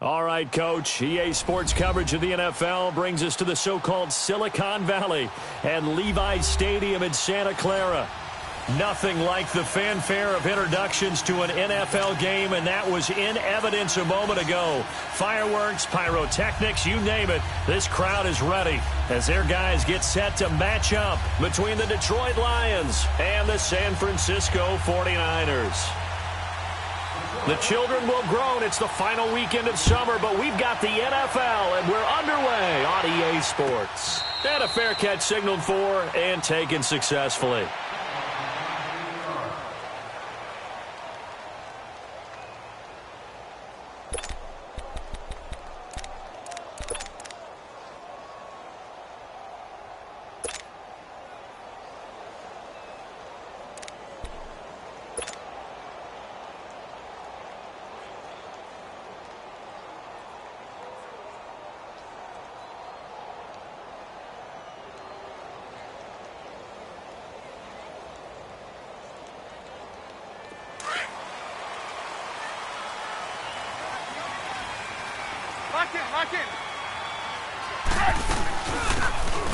All right, Coach. EA Sports coverage of the NFL brings us to the so-called Silicon Valley and Levi's Stadium in Santa Clara. Nothing like the fanfare of introductions to an NFL game, and that was in evidence a moment ago. Fireworks, pyrotechnics, you name it. This crowd is ready as their guys get set to match up between the Detroit Lions and the San Francisco 49ers. The children will groan. It's the final weekend of summer, but we've got the NFL, and we're underway on EA Sports. And a fair catch signaled for and taken successfully.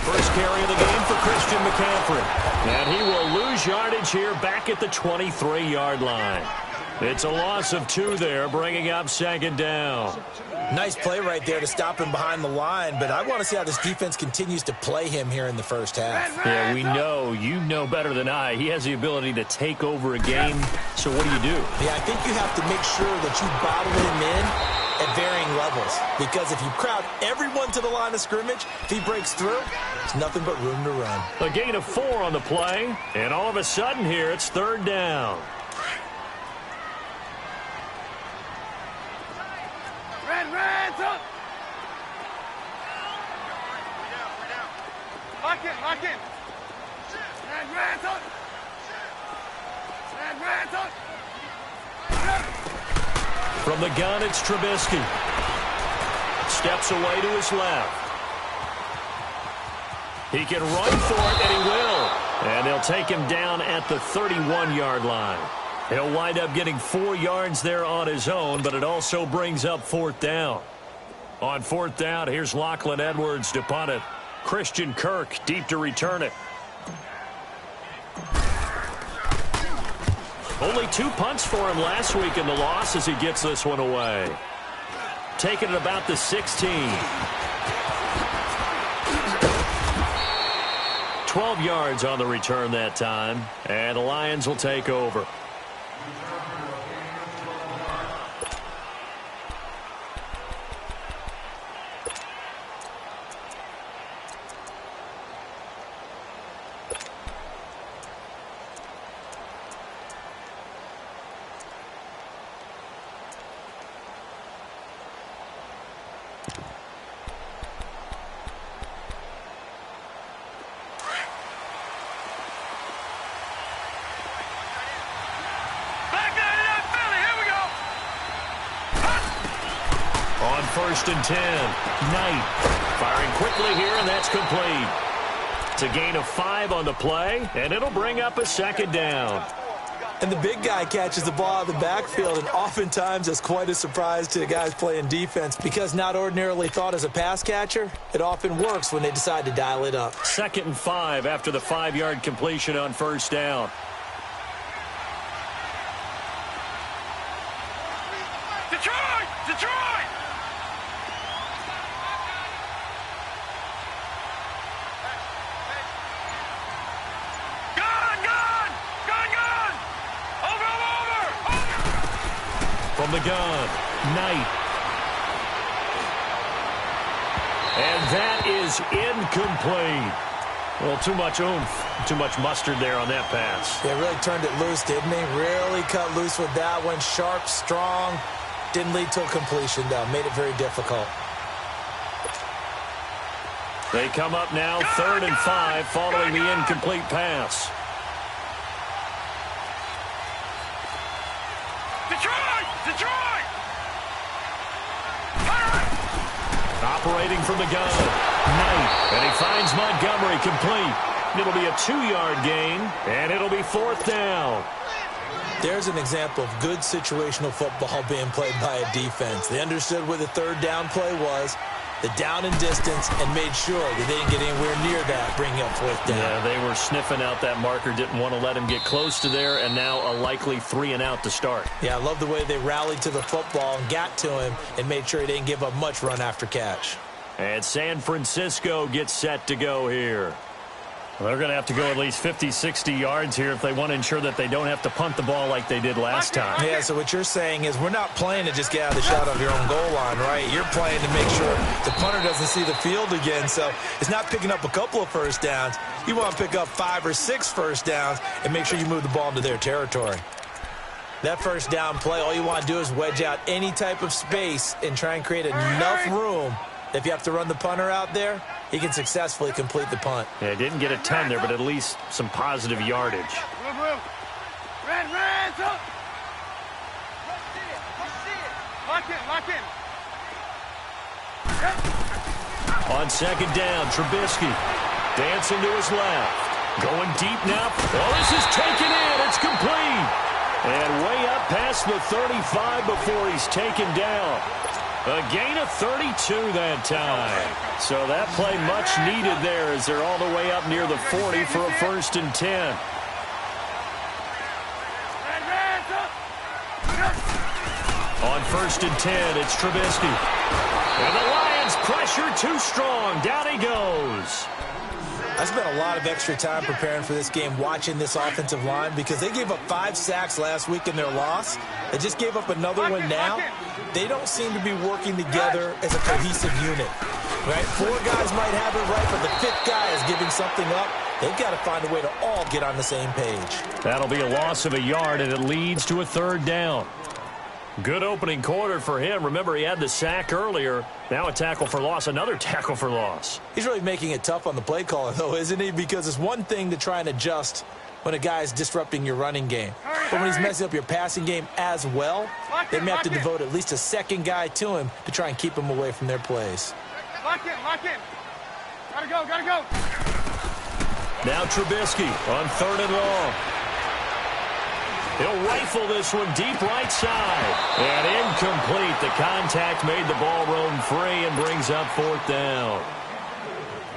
First carry of the game for Christian McCaffrey. And he will lose yardage here back at the 23-yard line. It's a loss of 2 there, bringing up second down. Nice play right there to stop him behind the line, but I want to see how this defense continues to play him here in the first half. Yeah, we know. You know better than I. He has the ability to take over a game. So what do you do? Yeah, I think you have to make sure that you bottle him in at varying levels, because if you crowd everyone to the line of scrimmage, if he breaks through, there's nothing but room to run. A gain of 4 on the play, and all of a sudden here it's third down. From the gun, it's Trubisky. Steps away to his left. He can run for it, and he will. And they'll take him down at the 31-yard line. He'll wind up getting 4 yards there on his own, but it also brings up fourth down. On fourth down, here's Lachlan Edwards to punt it. Christian Kirk deep to return it. Only 2 punts for him last week in the loss as he gets this one away. Taking it about the 16. 12 yards on the return that time, and the Lions will take over. First and 10. Knight firing quickly here, and that's complete. It's a gain of 5 on the play, and it'll bring up a second down. And the big guy catches the ball out of the backfield, and oftentimes it's quite a surprise to the guys playing defense, because not ordinarily thought as a pass catcher, it often works when they decide to dial it up. 2nd and 5 after the 5-yard completion on first down. From the gun, Knight. And that is incomplete. Well, too much oomph, too much mustard there on that pass. They really turned it loose, didn't they? Really cut loose with that one. Sharp, strong. Didn't lead to a completion, though. Made it very difficult. They come up now 3rd and 5 following the incomplete pass. Operating from the gun, Knight, and he finds Montgomery complete. It'll be a 2-yard gain, and it'll be 4th down. There's an example of good situational football being played by a defense. They understood where the third down play was, the down and distance, and made sure that they didn't get anywhere near that, bringing up fourth down. Yeah, they were sniffing out that marker, didn't want to let him get close to there, and now a likely 3-and-out to start. Yeah, I love the way they rallied to the football and got to him and made sure he didn't give up much run after catch. And San Francisco gets set to go here. Well, they're going to have to go at least 50, 60 yards here if they want to ensure that they don't have to punt the ball like they did last time. Yeah, so what you're saying is we're not playing to just get out of the shot of your own goal line, right? You're playing to make sure the punter doesn't see the field again. So it's not picking up a couple of first downs. You want to pick up 5 or 6 first downs and make sure you move the ball into their territory. That first down play, all you want to do is wedge out any type of space and try and create enough room. If you have to run the punter out there, he can successfully complete the punt. Yeah, didn't get a ton there, but at least some positive yardage. On second down, Trubisky dancing to his left. Going deep now. Oh, this is taken in. It's complete. And way up past the 35 before he's taken down. A gain of 32 that time. So that play much needed there as they're all the way up near the 40 for a 1st and 10. On 1st and 10, it's Trubisky. And the Lions pressure too strong. Down he goes. I spent a lot of extra time preparing for this game, watching this offensive line, because they gave up 5 sacks last week in their loss. They just gave up another one now. They don't seem to be working together as a cohesive unit, right? 4 guys might have it right, but the 5th guy is giving something up. They've got to find a way to all get on the same page. That'll be a loss of a yard, and it leads to a 3rd down. Good opening quarter for him. Remember, he had the sack earlier. Now a tackle for loss, another tackle for loss. He's really making it tough on the play caller, though, isn't he? Because it's one thing to try and adjust when a guy is disrupting your running game. But when he's messing up your passing game as well, they may have to devote at least a 2nd guy to him to try and keep him away from their plays. Lock in. Gotta go. Now Trubisky on 3rd and long. He'll rifle this one deep right side. And incomplete. The contact made the ball roam free and brings up 4th down.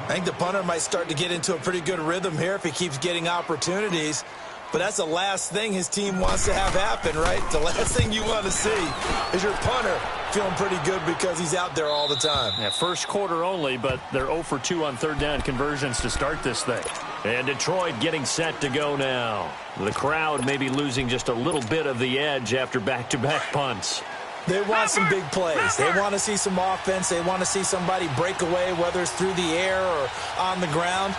I think the punter might start to get into a pretty good rhythm here if he keeps getting opportunities. But that's the last thing his team wants to have happen, right? The last thing you want to see is your punter feeling pretty good because he's out there all the time. Yeah, first quarter only, but they're 0 for 2 on 3rd down conversions to start this thing. And Detroit getting set to go now. The crowd may be losing just a little bit of the edge after back-to-back punts. They want some big plays. They want to see some offense. They want to see somebody break away, whether it's through the air or on the ground.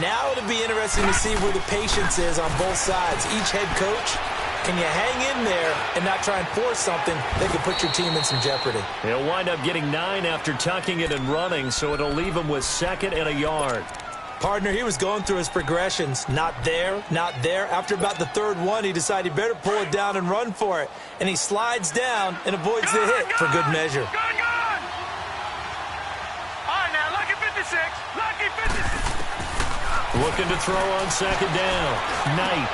Now it'll be interesting to see where the patience is on both sides. Each head coach, can you hang in there and not try and force something that could put your team in some jeopardy? He'll wind up getting 9 after tucking it and running, so it'll leave him with 2nd and a yard. Partner, he was going through his progressions. Not there, not there. After about the 3rd one, he decided he better pull it down and run for it. And he slides down and avoids the hit for good measure. Good. All right, now, lucky 56. Lucky 56. Looking to throw on 2nd down. Knight.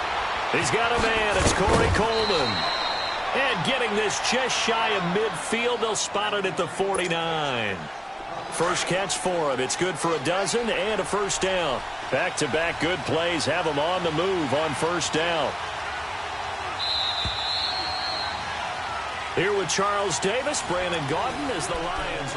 He's got a man. It's Corey Coleman. And getting this just shy of midfield. They'll spot it at the 49. First catch for him. It's good for a dozen and a 1st down. Back-to-back good plays have him on the move on 1st down. Here with Charles Davis, Brandon Gaudin as the Lions.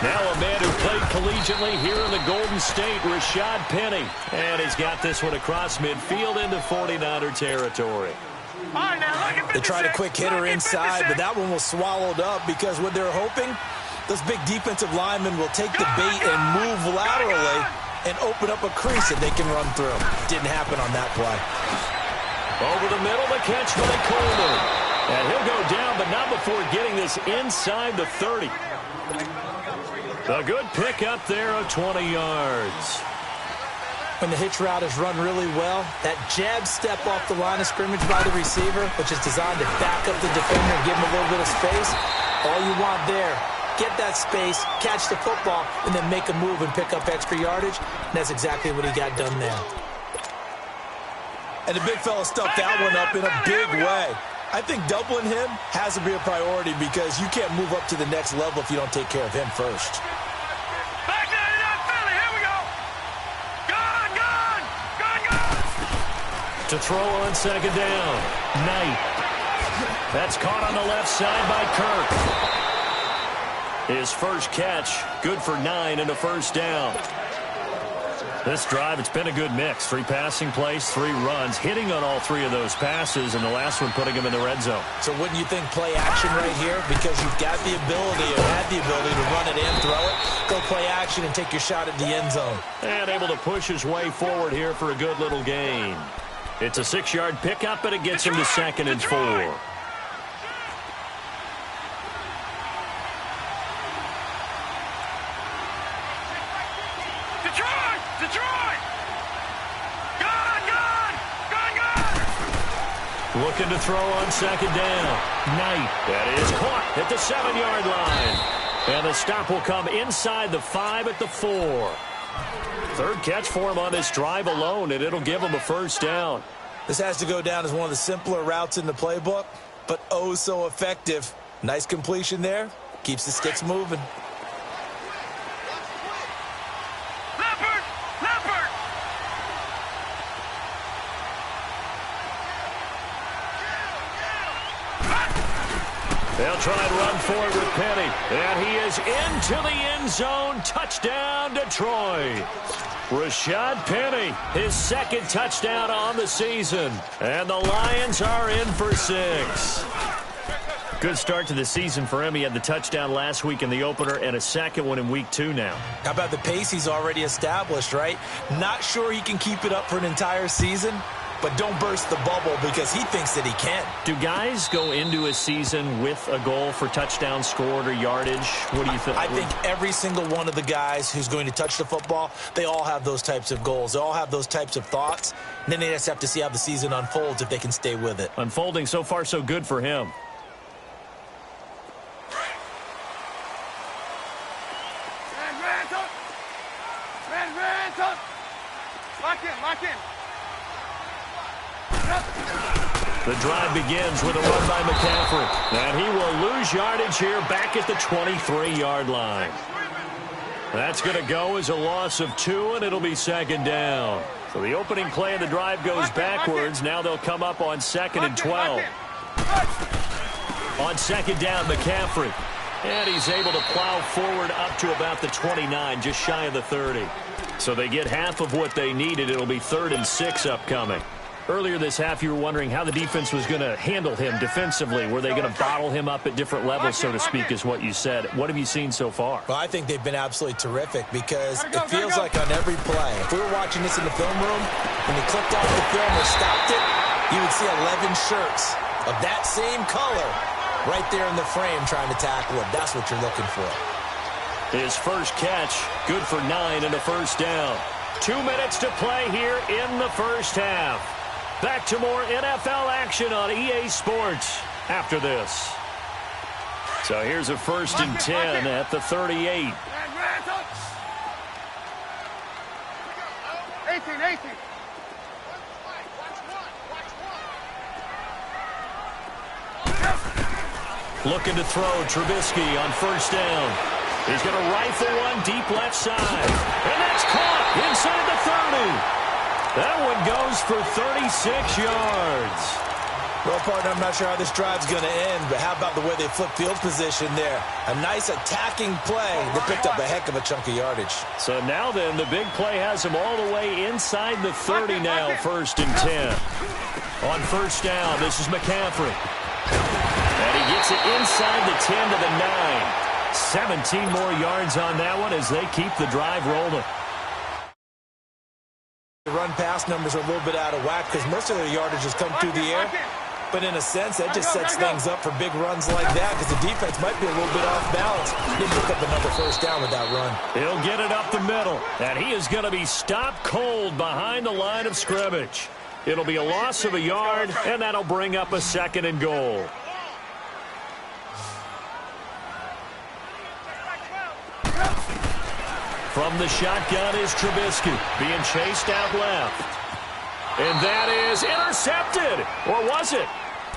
Now a man who played collegiately here in the Golden State, Rashad Penny. And he's got this one across midfield into 49er territory. They tried a quick hitter inside, but that one was swallowed up because what they're hoping, those big defensive linemen will take the bait and move laterally and open up a crease that they can run through. Didn't happen on that play. Over the middle, the catch by Coleman. And he'll go down, but not before getting this inside the 30. A good pickup there of 20 yards. When the hitch route is run really well, that jab step off the line of scrimmage by the receiver, which is designed to back up the defender and give him a little bit of space, all you want there, get that space, catch the football, and then make a move and pick up extra yardage. And that's exactly what he got done there. And the big fella stuffed that one up in a big way. I think doubling him has to be a priority because you can't move up to the next level if you don't take care of him first. To throw on second down. Knight. That's caught on the left side by Kirk. His first catch, good for 9 and a first down. This drive, it's been a good mix. 3 passing plays, 3 runs, hitting on all 3 of those passes, and the last one putting him in the red zone. So wouldn't you think play action right here? Because you've got the ability, or had the ability to run it and throw it. Go play action and take your shot at the end zone. And able to push his way forward here for a good little gain. It's a 6-yard pickup, but it gets him to 2nd and 4. Looking to throw on second down. Knight. That is caught at the 7-yard line. And the stop will come inside the 5 at the 4. Third catch for him on this drive alone, and it'll give him a first down. This has to go down as one of the simpler routes in the playbook, but oh so effective. Nice completion there. Keeps the sticks moving. They'll try and run for it with Penny. And he is into the end zone. Touchdown, Detroit. Rashad Penny, his 2nd touchdown on the season. And the Lions are in for 6. Good start to the season for him. He had the touchdown last week in the opener and a 2nd one in week 2 now. How about the pace he's already established, right? Not sure he can keep it up for an entire season, but don't burst the bubble because he thinks that he can. Do guys go into a season with a goal for touchdown scored or yardage? What do you think? I think every single one of the guys who's going to touch the football, they all have those types of goals. They all have those types of thoughts. And then they just have to see how the season unfolds if they can stay with it. Unfolding so far so good for him. Lock in. The drive begins with a run by McCaffrey. And he will lose yardage here back at the 23-yard line. That's going to go as a loss of 2, and it'll be 2nd down. So the opening play of the drive goes backwards. Now they'll come up on 2nd and 12. On 2nd down, McCaffrey. And he's able to plow forward up to about the 29, just shy of the 30. So they get half of what they needed. It'll be 3rd and 6 upcoming. Earlier this half, you were wondering how the defense was going to handle him defensively. Were they going to bottle him up at different levels, so to speak, is what you said. What have you seen so far? Well, I think they've been absolutely terrific because it feels like on every play, if we were watching this in the film room, when they clicked off the film or stopped it, you would see 11 shirts of that same color right there in the frame trying to tackle him. That's what you're looking for. His first catch, good for 9 and a first down. 2 minutes to play here in the first half. Back to more NFL action on EA Sports after this. So here's a 1st and 10 at the 38. 18. Looking to throw Trubisky on 1st down. He's going to rifle one deep left side. And that's caught inside the 30. That one goes for 36 yards. Well, partner, I'm not sure how this drive's going to end, but how about the way they flip field position there? A nice attacking play. They picked up a heck of a chunk of yardage. So now then, the big play has him all the way inside the 30 now, 1st and 10. On 1st down, this is McCaffrey. And he gets it inside the 10 to the 9. 17 more yards on that one as they keep the drive rolling. The run-pass numbers are a little bit out of whack because most of their yardage has come through the air. But in a sense, that just sets things up for big runs like that because the defense might be a little bit off balance. Didn't pick up another first down with that run. He'll get it up the middle, and he is going to be stopped cold behind the line of scrimmage. It'll be a loss of a yard, and that'll bring up a 2nd and goal. From the shotgun is Trubisky, being chased out left. And that is intercepted. Or was it?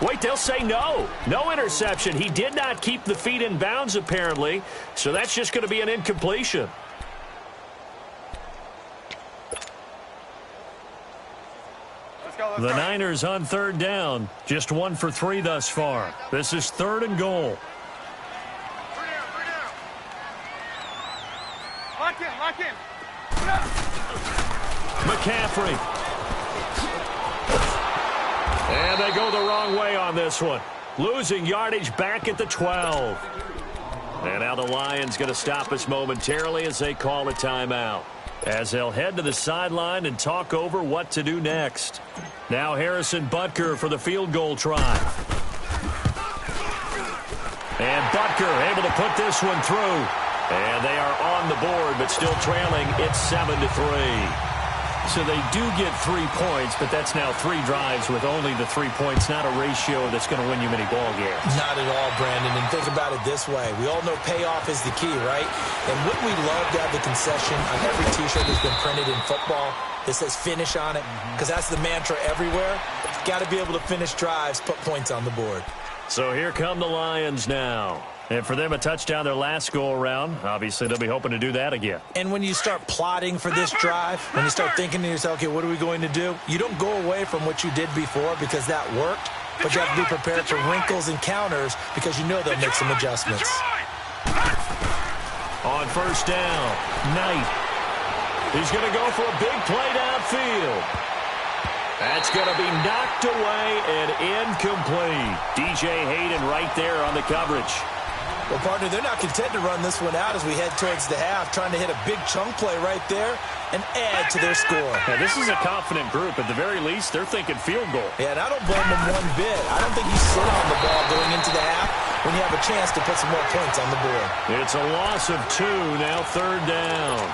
Wait, they'll say no. No interception. He did not keep the feet in bounds, apparently. So that's just going to be an incompletion. The Niners on 3rd down. Just 1 for 3 thus far. This is 3rd and goal. Lock in. McCaffrey. And they go the wrong way on this one. Losing yardage back at the 12. And now the Lions going to stop us momentarily as they call a timeout. As they'll head to the sideline and talk over what to do next. Now Harrison Butker for the field goal try. And Butker able to put this one through. And they are on the board, but still trailing. It's 7-3. So they do get 3 points, but that's now 3 drives with only the 3 points, not a ratio that's going to win you many ball games. Not at all, Brandon. And think about it this way. We all know payoff is the key, right? And wouldn't we love to have the concession on every T-shirt that's been printed in football that says finish on it? Because that's the mantra everywhere. Got to be able to finish drives, put points on the board. So here come the Lions now. And for them, a touchdown their last go-around. Obviously, they'll be hoping to do that again. And when you start plotting for this drive, when you start thinking to yourself, okay, what are we going to do? You don't go away from what you did before because that worked, but you have to be prepared for wrinkles and counters because you know they'll make some adjustments. On 1st down, Knight. He's going to go for a big play downfield. That's going to be knocked away and incomplete. DJ Hayden right there on the coverage. Well, partner, they're not content to run this one out as we head towards the half, trying to hit a big chunk play right there and add to their score. Now, this is a confident group. At the very least, they're thinking field goal. Yeah, and I don't blame them one bit. I don't think you sit on the ball going into the half when you have a chance to put some more points on the board. It's a loss of 2, now 3rd down.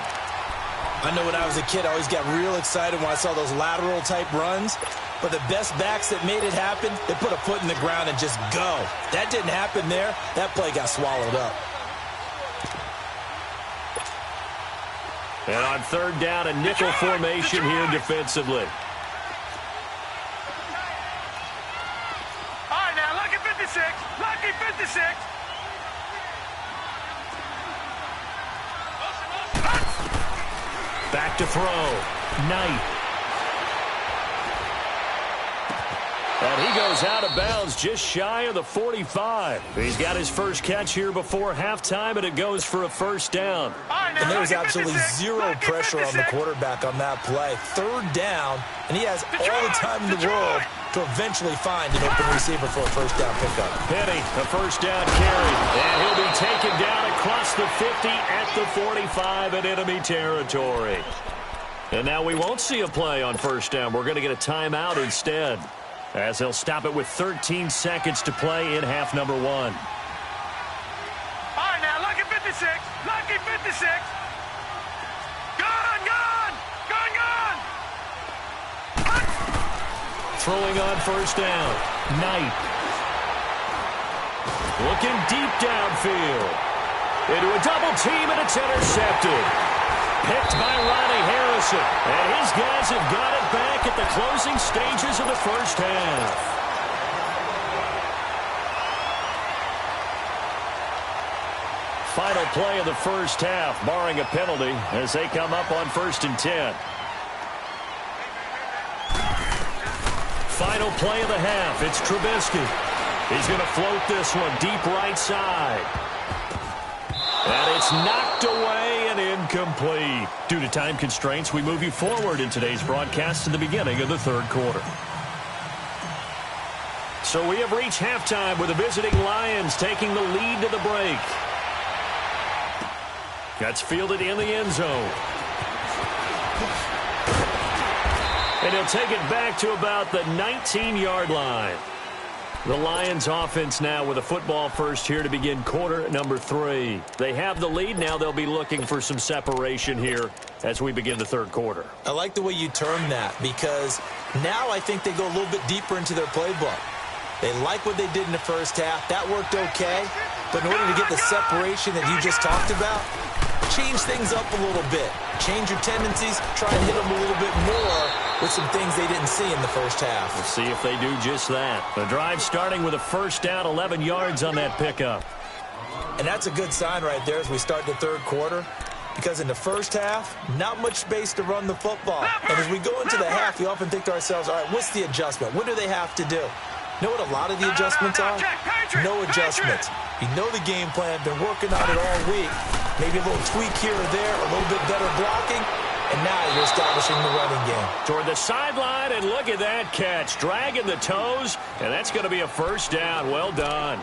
I know when I was a kid, I always got real excited when I saw those lateral-type runs. But the best backs that made it happen, they put a foot in the ground and just go. That didn't happen there. That play got swallowed up. And on 3rd down, a nickel formation here defensively. All right, now, lucky 56. Lucky 56. Back to throw. Knight. And he goes out of bounds just shy of the 45. He's got his first catch here before halftime, and it goes for a 1st down. And there was absolutely zero pressure on the quarterback on that play. 3rd down, and he has all the time in the world to eventually find an open receiver for a 1st down pickup. Penny, a 1st down carry. And he'll be taken down across the 50 at the 45 in enemy territory. And now we won't see a play on 1st down. We're going to get a timeout instead, as they'll stop it with 13 seconds to play in half number 1. All right, now, lucky 56. Lucky 56. Gone. Throwing on 1st down. Knight. Looking deep downfield. Into a double team, and it's intercepted. Picked by Ronnie Harrison. And his guys have got it back at the closing stages of the 1st half. Final play of the 1st half, barring a penalty, as they come up on 1st and 10. Final play of the half. It's Trubisky. He's going to float this one deep right side. And it's knocked away and incomplete. Due to time constraints, we move you forward in today's broadcast to the beginning of the 3rd quarter. So we have reached halftime with the visiting Lions taking the lead to the break. That's fielded in the end zone. And he'll take it back to about the 19-yard line. The Lions offense now with a football first here to begin quarter number 3. They have the lead. Now they'll be looking for some separation here as we begin the third quarter. I like the way you term that because now I think they go a little bit deeper into their playbook. They like what they did in the first half. That worked okay. But in order to get the separation that you just talked about, change things up a little bit. Change your tendencies. Try and hit them a little bit more with some things they didn't see in the first half. We'll see if they do just that. The drive starting with a first down, 11 yards on that pickup. And that's a good sign right there as we start the third quarter. Because in the first half, not much space to run the football. And as we go into the half, we often think to ourselves, all right, what's the adjustment? What do they have to do? You know what a lot of the adjustments are? No adjustments. You know the game plan, been working on it all week. Maybe a little tweak here or there, a little bit better blocking, and now you're establishing the running game. Toward the sideline, and look at that catch. Dragging the toes, and that's going to be a first down. Well done.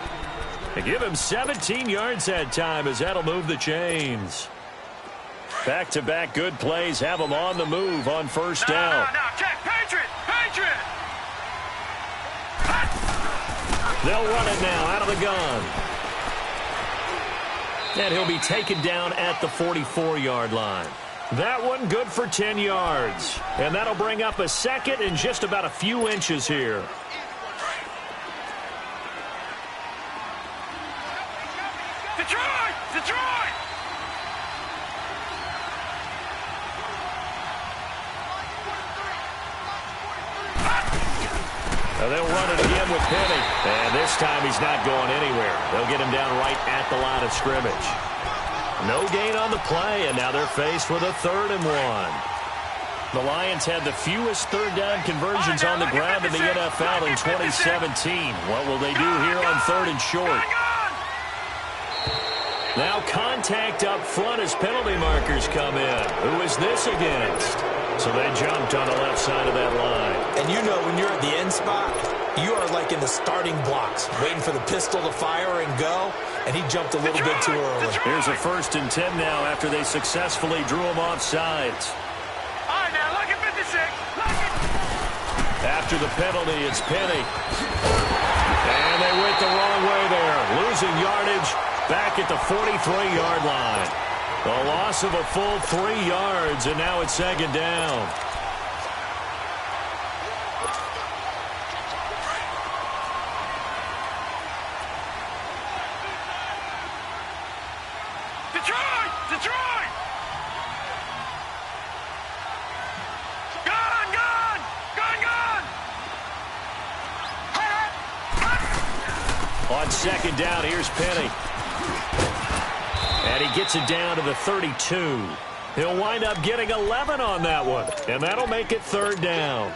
They give him 17 yards that time as that'll move the chains. Back-to-back good plays have them on the move on first down. No, check, Patriot. They'll run it now out of the gun. And he'll be taken down at the 44-yard line. That one good for 10 yards. And that'll bring up a second in just about a few inches here. Detroit! They'll run it again with Penny. And this time he's not going anywhere. They'll get him down right at the line of scrimmage. No gain on the play, and now they're faced with a 3rd and 1. The Lions had the fewest third down conversions on the ground in the NFL in 2017. What will they do here on 3rd and short? Now contact up front as penalty markers come in. Who is this against? So they jumped on the left side of that line. And you know when you're at the end spot, you are like in the starting blocks, waiting for the pistol to fire and go, and he jumped a little bit too early. Here's a 1st and 10 now after they successfully drew him off sides. All right, now, lucky 56. After the penalty, it's Penny. And they went the wrong way there, losing yardage back at the 43-yard line. A loss of a full 3 yards, and now it's 2nd down. Detroit! Gone! On 2nd down, here's Penny. And he gets it down to the 32. He'll wind up getting 11 on that one, and that'll make it 3rd down.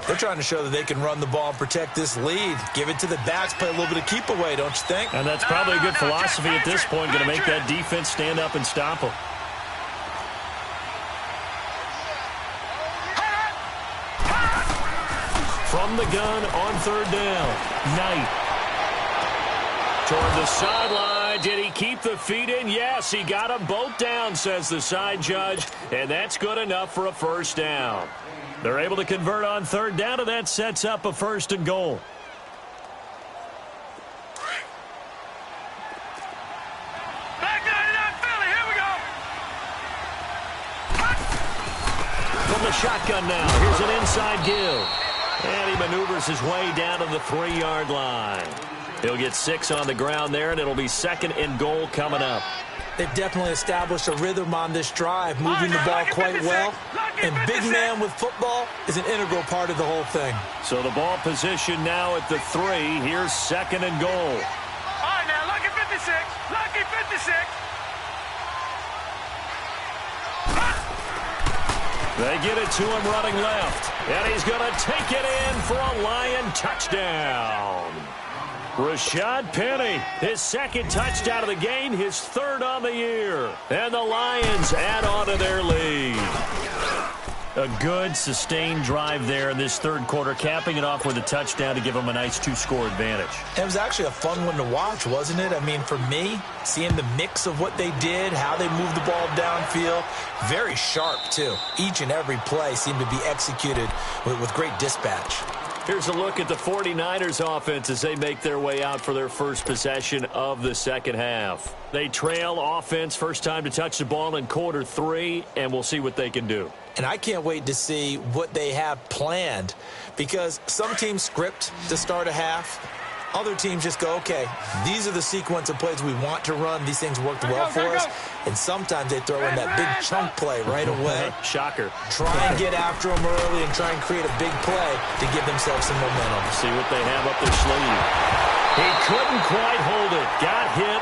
They're trying to show that they can run the ball and protect this lead. Give it to the backs, play a little bit of keep away, don't you think? And that's probably a good philosophy at this point, going to make that defense stand up and stop them. From the gun on 3rd down, Knight. Toward the sideline, did he keep the feet in? Yes, he got them both down, says the side judge, and that's good enough for a 1st down. They're able to convert on 3rd down, and that sets up a 1st and goal. Back 99 Philly, here we go. From the shotgun now, here's an inside give. And he maneuvers his way down to the 3-yard line. He'll get 6 on the ground there, and it'll be 2nd and goal coming up. They've definitely established a rhythm on this drive, moving the ball quite well. And big man with football is an integral part of the whole thing. So the ball position now at the 3. Here's 2nd and goal. All right, now, lucky 56. Lucky 56. They get it to him running left. And he's going to take it in for a Lion touchdown. Rashad Penny, his 2nd touchdown of the game, his 3rd on the year. And the Lions add on to their lead. A good, sustained drive there in this 3rd quarter, capping it off with a touchdown to give them a nice 2-score advantage. It was actually a fun one to watch, wasn't it? I mean, for me, seeing the mix of what they did, how they moved the ball downfield, very sharp, too. Each and every play seemed to be executed with great dispatch. Here's a look at the 49ers offense as they make their way out for their first possession of the second half. They trail offense first time to touch the ball in quarter 3, and we'll see what they can do. And I can't wait to see what they have planned, because some teams script to start a half. Other teams just go, okay, these are the sequence of plays we want to run. These things worked well for us. And sometimes they throw in that big chunk play right away. Shocker. Try and get after them early and try and create a big play to give themselves some momentum. See what they have up their sleeve. He couldn't quite hold it. Got hit.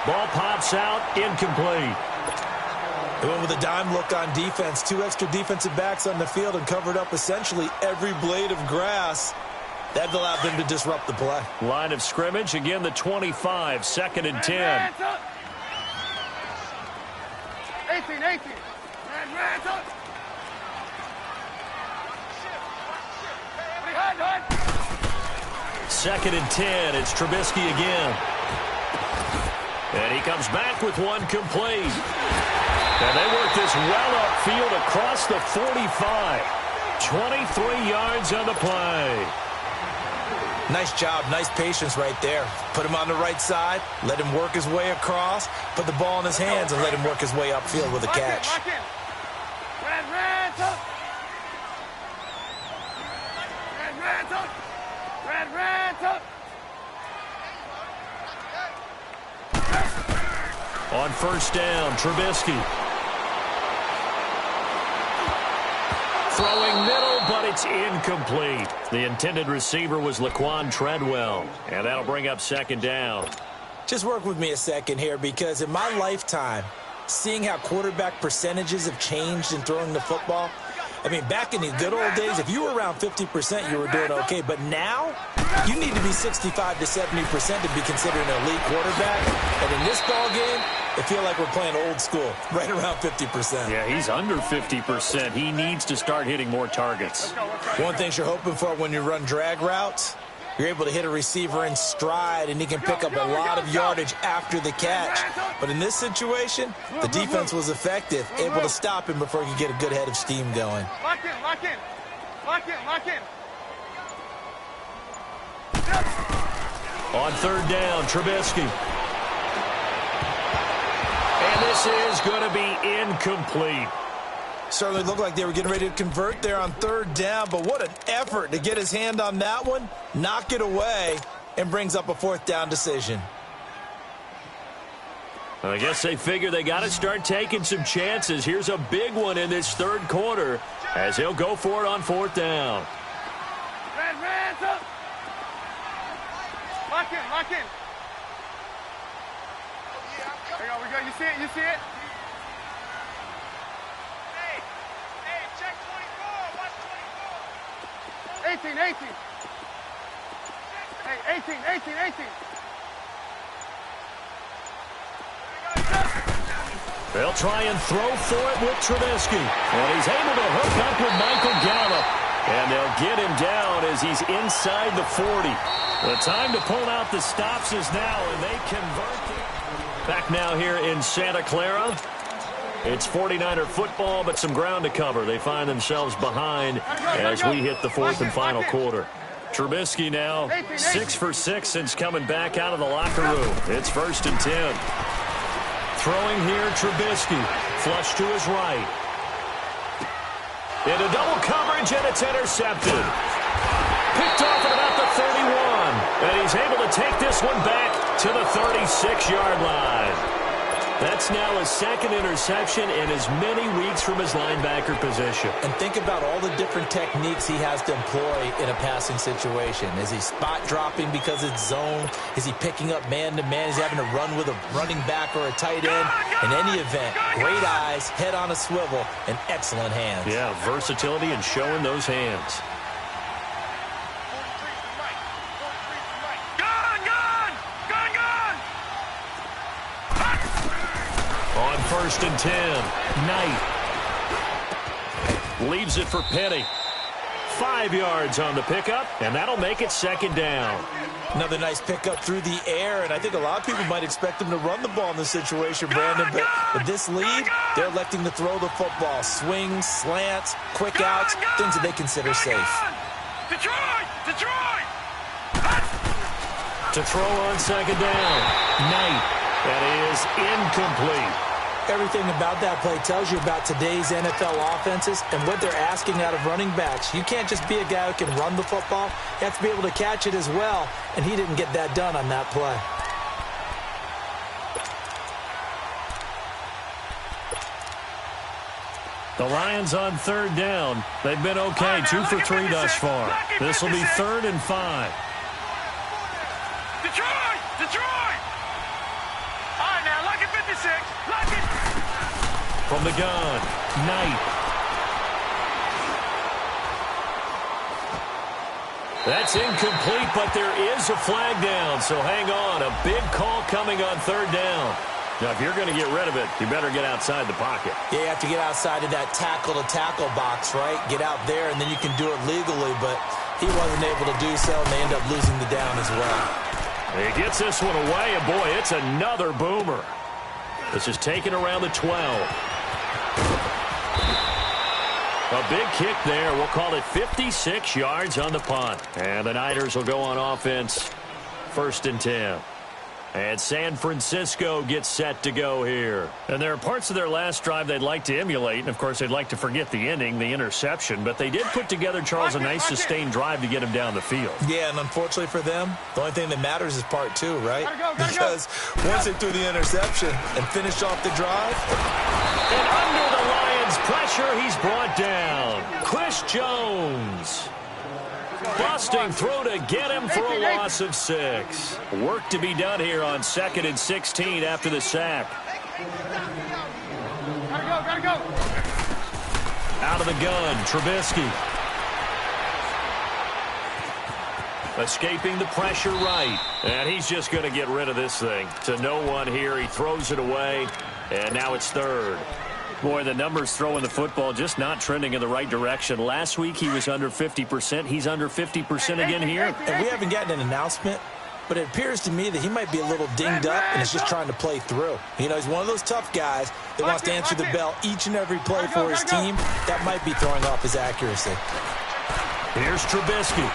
Ball pops out. Incomplete. They went with a dime look on defense. 2 extra defensive backs on the field and covered up essentially every blade of grass. That allowed them to disrupt the play. Line of scrimmage, again the 25, 2nd and 10. 18. 2nd and 10, it's Trubisky again. And he comes back with one complete. And they work this well upfield across the 45. 23 yards on the play. Nice job, nice patience right there. Put him on the right side, let him work his way across, put the ball in his hands, and let him work his way upfield with a catch. On first down, Trubisky. Throwing middle, but it's incomplete. The intended receiver was Laquan Treadwell, and that'll bring up 2nd down. Just work with me a second here, because in my lifetime, seeing how quarterback percentages have changed in throwing the football, I mean, back in the good old days, if you were around 50%, you were doing okay. But now, you need to be 65 to 70% to be considered an elite quarterback. And in this ball game, I feel like we're playing old school, right around 50%. Yeah, he's under 50%. He needs to start hitting more targets. One thing you're hoping for when you run drag routes, you're able to hit a receiver in stride, and he can pick up a lot of yardage after the catch. But in this situation, the defense was effective, able to stop him before he could get a good head of steam going. Lock in. On 3rd down, Trubisky. And this is going to be incomplete. Certainly looked like they were getting ready to convert there on 3rd down, but what an effort to get his hand on that one, knock it away, and brings up a 4th down decision. I guess they figure they got to start taking some chances. Here's a big one in this 3rd quarter as he'll go for it on 4th down. Lock in. There we go. You see it? Hey, check 24. Watch 24. 18. Hey, 18. They'll try and throw for it with Trubisky. And he's able to hook up with Michael Gallup. And they'll get him down as he's inside the 40. The time to pull out the stops is now, and they convert. Back now here in Santa Clara. It's 49er football, but some ground to cover. They find themselves behind as we hit the 4th and final quarter. Trubisky now 6 for 6 since coming back out of the locker room. It's 1st and 10. Throwing here, Trubisky. Flush to his right. Into double coverage, and it's intercepted. Picked off at about the 31. And he's able to take this one back to the 36-yard line. That's now his 2nd interception in as many weeks from his linebacker position. And think about all the different techniques he has to employ in a passing situation. Is he spot dropping because it's zone? Is he picking up man-to-man? Is he having to run with a running back or a tight end? In any event, great eyes, head on a swivel, and excellent hands. Yeah, versatility and showing those hands. On 1st and 10, Knight leaves it for Penny. 5 yards on the pickup, and that'll make it 2nd down. Another nice pickup through the air, and I think a lot of people might expect him to run the ball in this situation, Brandon, but with this lead, they're electing to throw the football. Swings, slants, quick outs, things that they consider safe. Detroit! Detroit! To throw on second down. Knight. That is incomplete. Everything about that play tells you about today's NFL offenses and what they're asking out of running backs. You can't just be a guy who can run the football. You have to be able to catch it as well, and he didn't get that done on that play. The Lions on third down. They've been okay, 2 for 3 thus far. This will be 3rd and 5. Detroit! Detroit! All right, now, lock it 56. Lock it. From the gun, Knight. That's incomplete, but there is a flag down, so hang on. A big call coming on third down. Now, if you're going to get rid of it, you better get outside the pocket. Yeah, you have to get outside of that tackle-to-tackle box, right? Get out there, and then you can do it legally, but he wasn't able to do so, and they end up losing the down as well. He gets this one away, and boy, it's another boomer. This is taken around the 12. A big kick there. We'll call it 56 yards on the punt. And the Niners will go on offense, 1st and 10. And San Francisco gets set to go here. And there are parts of their last drive they'd like to emulate. And, of course, they'd like to forget the ending, the interception. But they did put together, Charles, a nice sustained drive to get him down the field. Yeah, and unfortunately for them, the only thing that matters is part 2, right? Gotta Because once they threw the interception and finished off the drive. And under the Lions' pressure, he's brought down. Chris Jones. Busting through to get him for a loss of 6. Work to be done here on 2nd and 16 after the sack. Gotta go. Out of the gun, Trubisky. Escaping the pressure right. And he's just going to get rid of this thing. To no one here. He throws it away. And now it's 3rd. Boy, the numbers throwing the football just not trending in the right direction. Last week he was under 50%. He's under 50% again here. And we haven't gotten an announcement, but it appears to me that he might be a little dinged up and is just trying to play through. You know, he's one of those tough guys that wants to answer the bell each and every play for his team. That might be throwing off his accuracy. Here's Trubisky.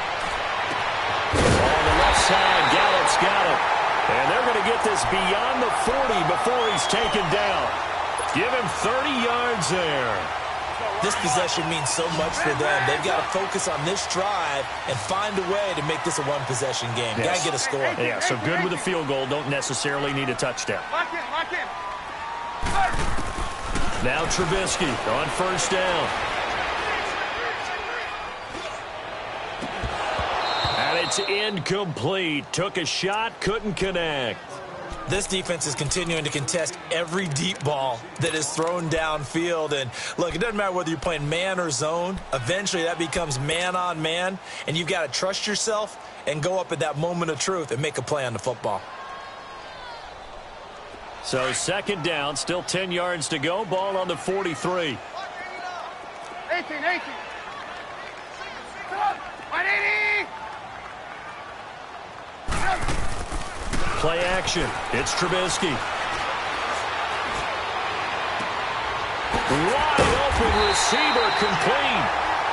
On the left side, Gallup's got it. And they're going to get this beyond the 40 before he's taken down. Give him 30 yards there. This possession means so much for them. They've got to focus on this drive and find a way to make this a one-possession game. Yes. Got to get a score. Yeah, so good with a field goal. Don't necessarily need a touchdown. Lock in. Now Trubisky on 1st down. And it's incomplete. Took a shot, couldn't connect. This defense is continuing to contest every deep ball that is thrown downfield. And, look, it doesn't matter whether you're playing man or zone. Eventually that becomes man-on-man, and you've got to trust yourself and go up at that moment of truth and make a play on the football. So 2nd down, still 10 yards to go. Ball on the 43. 18. 180. Play action. It's Trubisky. Wide open receiver complete.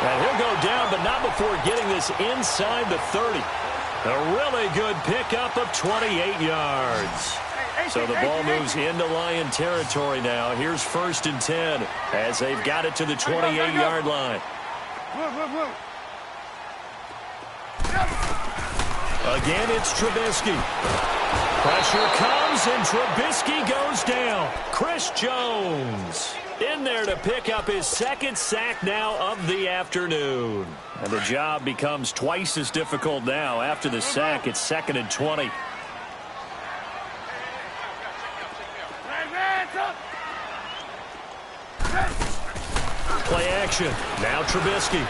And he'll go down, but not before getting this inside the 30. A really good pickup of 28 yards. So the ball moves into Lion territory now. Here's 1st and 10 as they've got it to the 28-yard line. Again, it's Trubisky. Pressure comes, and Trubisky goes down. Chris Jones in there to pick up his 2nd sack now of the afternoon. And the job becomes twice as difficult now. After the sack, it's 2nd and 20. Play action. Now Trubisky.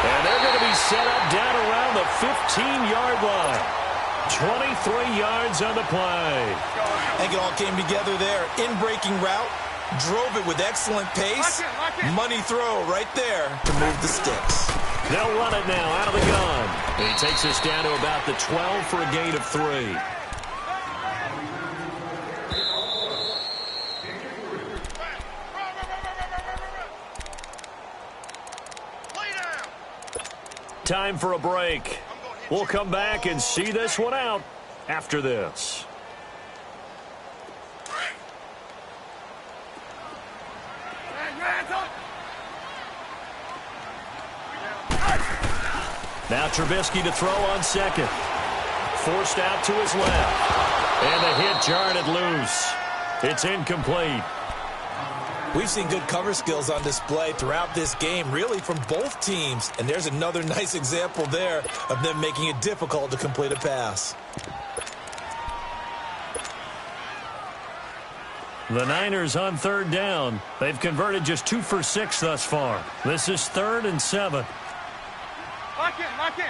And they're going to be set up down around the 15-yard line. 23 yards on the play. I think it all came together there. In-breaking route, drove it with excellent pace. Money throw right there to move the sticks. They'll run it now out of the gun. And he takes us down to about the 12 for a gain of 3. Time for a break. We'll come back and see this one out after this. Now Trubisky to throw on second. Forced out to his left. And the hit jarred it loose. It's incomplete. We've seen good cover skills on display throughout this game, really from both teams. And there's another nice example there of them making it difficult to complete a pass. The Niners on third down. They've converted just 2 for 6 thus far. This is 3rd and 7. Lock in, lock in.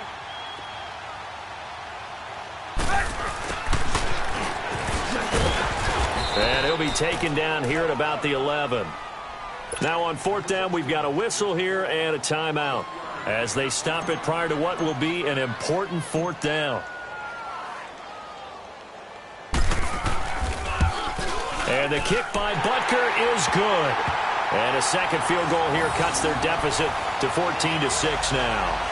And he'll be taken down here at about the 11. Now on 4th down, we've got a whistle here and a timeout as they stop it prior to what will be an important 4th down. And the kick by Butker is good. And a second field goal here cuts their deficit to 14-6 now.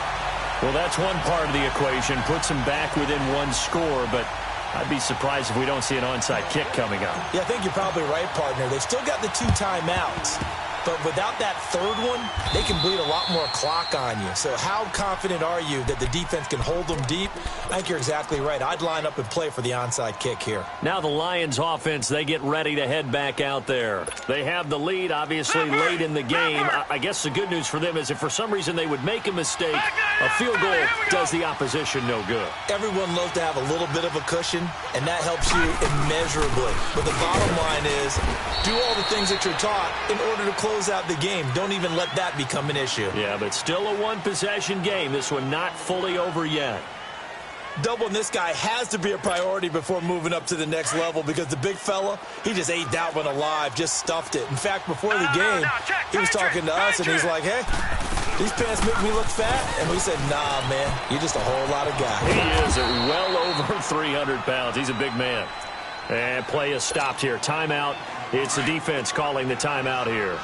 Well, that's one part of the equation, puts them back within 1 score, but I'd be surprised if we don't see an onside kick coming up. Yeah, I think you're probably right, partner. They've still got the 2 timeouts. But without that 3rd one, they can bleed a lot more clock on you. So how confident are you that the defense can hold them deep? I think you're exactly right. I'd line up and play for the onside kick here. Now the Lions offense, they get ready to head back out there. They have the lead, obviously, late in the game. I guess the good news for them is if for some reason they would make a mistake, a field goal does the opposition no good. Everyone loves to have a little bit of a cushion, and that helps you immeasurably. But the bottom line is, do all the things that you're taught in order to close out the game. Don't even let that become an issue. Yeah, but still a 1-possession game. This one not fully over yet. Doubling this guy has to be a priority before moving up to the next level because the big fella, he just ate that one alive, just stuffed it. In fact, before the game, he was talking to us, and he's like, hey, these pants make me look fat. And we said, nah, man, you're just a whole lot of guy. He is well over 300 pounds. He's a big man. And play is stopped here. Timeout. It's the defense calling the timeout here,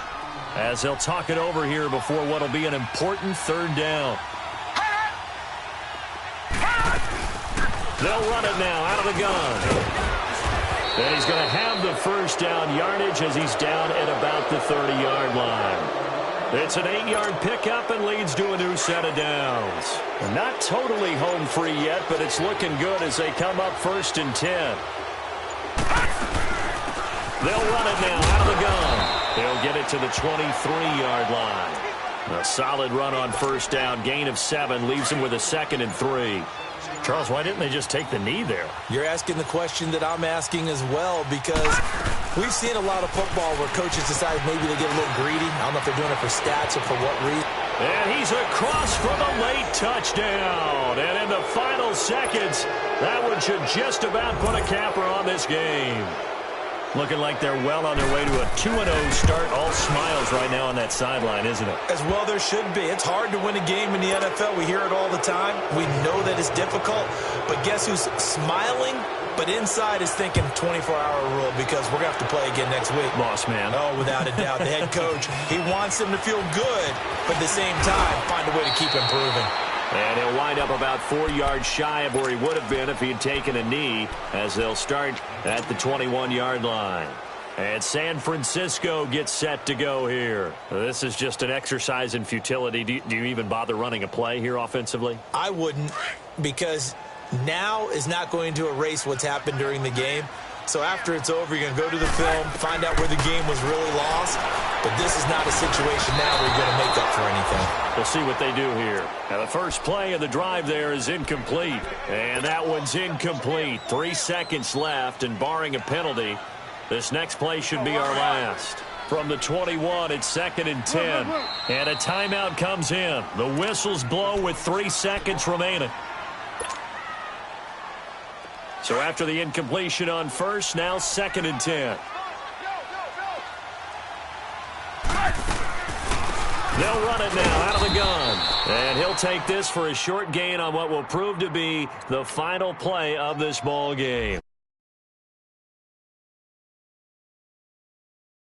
as they'll talk it over here before what will be an important 3rd down. They'll run it now out of the gun. And he's going to have the 1st down yardage as he's down at about the 30-yard line. It's an 8-yard pickup and leads to a new set of downs. Not totally home free yet, but it's looking good as they come up 1st and 10. They'll run it now out of the gun. They'll get it to the 23-yard line. A solid run on 1st down. Gain of 7 leaves them with a 2nd and 3. Charles, why didn't they just take the knee there? You're asking the question that I'm asking as well, because we've seen a lot of football where coaches decide maybe they get a little greedy. I don't know if they're doing it for stats or for what reason. And he's across for the late touchdown. And in the final seconds, that one should just about put a capper on this game. Looking like they're well on their way to a 2-0 start. All smiles right now on that sideline, isn't it? As well there should be. It's hard to win a game in the NFL. We hear it all the time. We know that it's difficult. But guess who's smiling? But inside is thinking 24-hour rule because we're going to have to play again next week. Boss man. Oh, without a doubt. The head coach, he wants them to feel good, but at the same time, find a way to keep improving. And he'll wind up about 4 yards shy of where he would have been if he had taken a knee, as they'll start at the 21-yard line. And San Francisco gets set to go here. This is just an exercise in futility. Do you even bother running a play here offensively? I wouldn't, because now is not going to erase what's happened during the game. So after it's over, you're going to go to the film, find out where the game was really lost. But this is not a situation now where you're going to make up for anything. We'll see what they do here. Now, the first play of the drive there is incomplete. And that one's incomplete. 3 seconds left, and barring a penalty, this next play should be our last. From the 21, it's 2nd and 10. And a timeout comes in. The whistles blow with 3 seconds remaining. So after the incompletion on first, now 2nd and 10. They'll run it now out of the gun. And he'll take this for a short gain on what will prove to be the final play of this ball game.